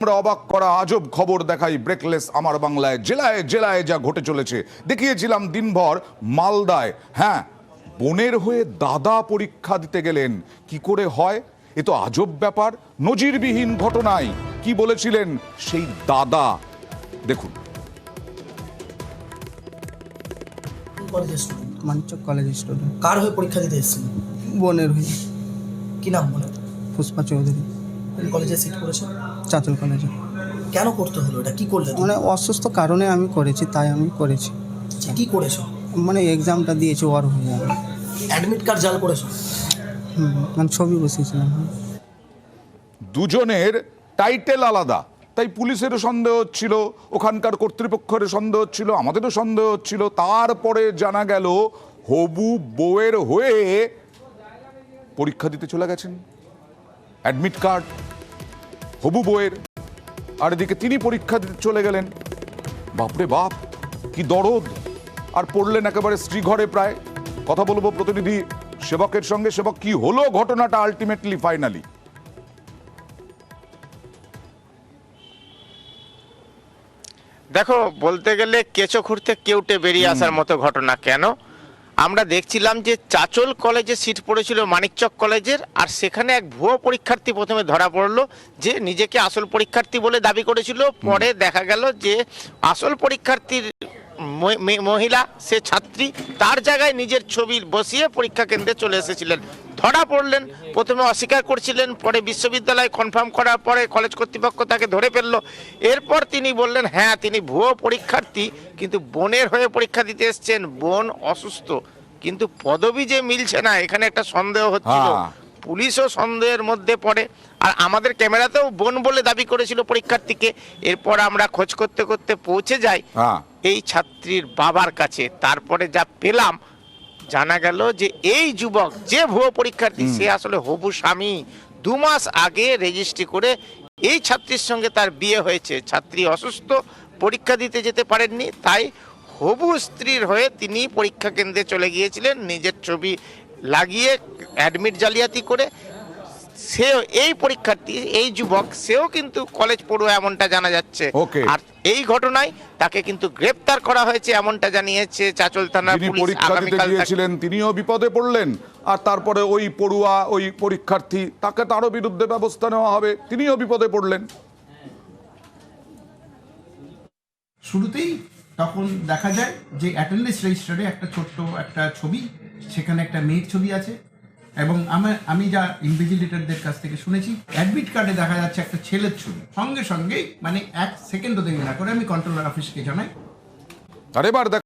আমরা অবাক করা আজব খবর দেখাই ব্রেকলেস আমার বাংলায়। জেলায় জেলায় যা ঘটে চলেছে দেখিয়েছিলাম দিনভর মালদায়। হ্যাঁ, বোনের হয়ে দাদা পরীক্ষা দিতে গেলেন। কি করে হয়? এ তো আজব ব্যাপার, নজিরবিহীন ঘটনায়। কি বলেছিলেন সেই দাদা, দেখুন। কলেজের স্টুডেন্ট, মানিকচক কলেজের স্টুডেন্ট। কার হয়ে পরীক্ষা দিতে এসেছিলেন? বোনের হয়ে। কি নাম বলে? পুষ্পা চৌধুরী। কোন কলেজে সিট করেছে? চাঁচল কলেজে। কেন করতে হলো এটা? কি করলে? মানে অসুস্থ কারণে আমি করেছি, তাই আমি করেছি। কি করেছো? মানে এক্সামটা দিয়েছি ওর হয়ে যাবে। অ্যাডমিট কার্ড জাল করেছো? মানে ছবি বসিয়েছিলাম। দুজনের টাইটেল আলাদা, তাই পুলিশেরও সন্দেহ হচ্ছিল, ওখানকার কর্তৃপক্ষের সন্দেহ হচ্ছিল, আমাদেরও সন্দেহ হচ্ছিল। তারপরে জানা গেল হবু বউয়ের হয়ে পরীক্ষা দিতে চলে গেছেন। অ্যাডমিট কার্ড হবু বউয়ের, আর এদিকে তিনি পরীক্ষা দিতে চলে গেলেন। বাপরে বাপ, কি দরদ! আর পড়লেন একেবারে শ্রীঘরে প্রায়। কথা বলবো প্রতিনিধি সেবকের সঙ্গে। সেবক, কি হলো ঘটনাটা আলটিমেটলি, ফাইনালি? দেখো, বলতে গেলে কেঁচো খুঁড়তে কেউটে বেরিয়ে আসার মতো ঘটনা। কেন? আমরা দেখছিলাম যে চাঁচল কলেজে সিট পড়েছিল মানিকচক কলেজের, আর সেখানে এক ভুয়ো পরীক্ষার্থী প্রথমে ধরা পড়লো যে নিজেকে আসল পরীক্ষার্থী বলে দাবি করেছিল। পরে দেখা গেল যে আসল পরীক্ষার্থীর মহিলা, সে ছাত্রী, তার জায়গায় নিজের ছবি বসিয়ে পরীক্ষা কেন্দ্রে চলে এসেছিলেন। ধরা পড়লেন, প্রথমে অস্বীকার করছিলেন, পরে বিশ্ববিদ্যালয় কনফার্ম করার পরে কলেজ কর্তৃপক্ষ তাকে ধরে ফেললো। এরপর তিনি বললেন হ্যাঁ তিনি ভুয়ো পরীক্ষার্থী, কিন্তু বোনের হয়ে পরীক্ষা দিতে এসছেন, বোন অসুস্থ। কিন্তু পদবি যে মিলছে না, এখানে একটা সন্দেহ হচ্ছিল। পুলিশও সন্দেহের মধ্যে পড়ে, আর আমাদের ক্যামেরাতেও বোন বলে দাবি করেছিল পরীক্ষার্থীকে। এরপর আমরা খোঁজ করতে করতে পৌঁছে যাই এই ছাত্রীর বাবার কাছে। তারপরে যা পেলাম, জানা গেল যে এই যুবক যে ভুয়ো পরীক্ষার্থী, সে আসলে হবু স্বামী। 2 মাস আগে রেজিস্ট্রি করে এই ছাত্রীর সঙ্গে তার বিয়ে হয়েছে। ছাত্রী অসুস্থ, পরীক্ষা দিতে যেতে পারেননি, তাই হবু স্ত্রীর হয়ে তিনি পরীক্ষা কেন্দ্রে চলে গিয়েছিলেন নিজের ছবি লাগিয়ে, অ্যাডমিট জালিয়াতি করে। সেও এই পরীক্ষার্থী, এই যুবক, সেও কিন্তু কলেজ পড়ুয়া এমনটা জানা যাচ্ছে। আর এই ঘটনায় তাকে কিন্তু গ্রেপ্তার করা হয়েছে এমনটা জানিয়েছে চাঁচল থানার পুলিশ। পরীক্ষা দিতে গিয়েছিলেন, তিনিও বিপদে পড়লেন, আর তারপরে ওই পড়ুয়া, ওই পরীক্ষার্থী, তাকে তারও বিরুদ্ধে ব্যবস্থা নেওয়া হবে, তিনিও বিপদে পড়লেন। শুরুতেই তখন দেখা যায় যে অ্যাটেন্ডেন্স রেজিস্টারে একটা ছোট্ট একটা ছবি, সেখানে একটা মেয়ের ছবি আছে, এবং আমি যা ইনভিজিলেটরদের কাছ থেকে শুনেছি, অ্যাডমিট কার্ডে দেখা যাচ্ছে একটা ছেলের ছবি। সঙ্গে সঙ্গেই মানে 1 সেকেন্ডও দেরি না করে আমি কন্ট্রোলার অফিসকে জানাই। আর এবার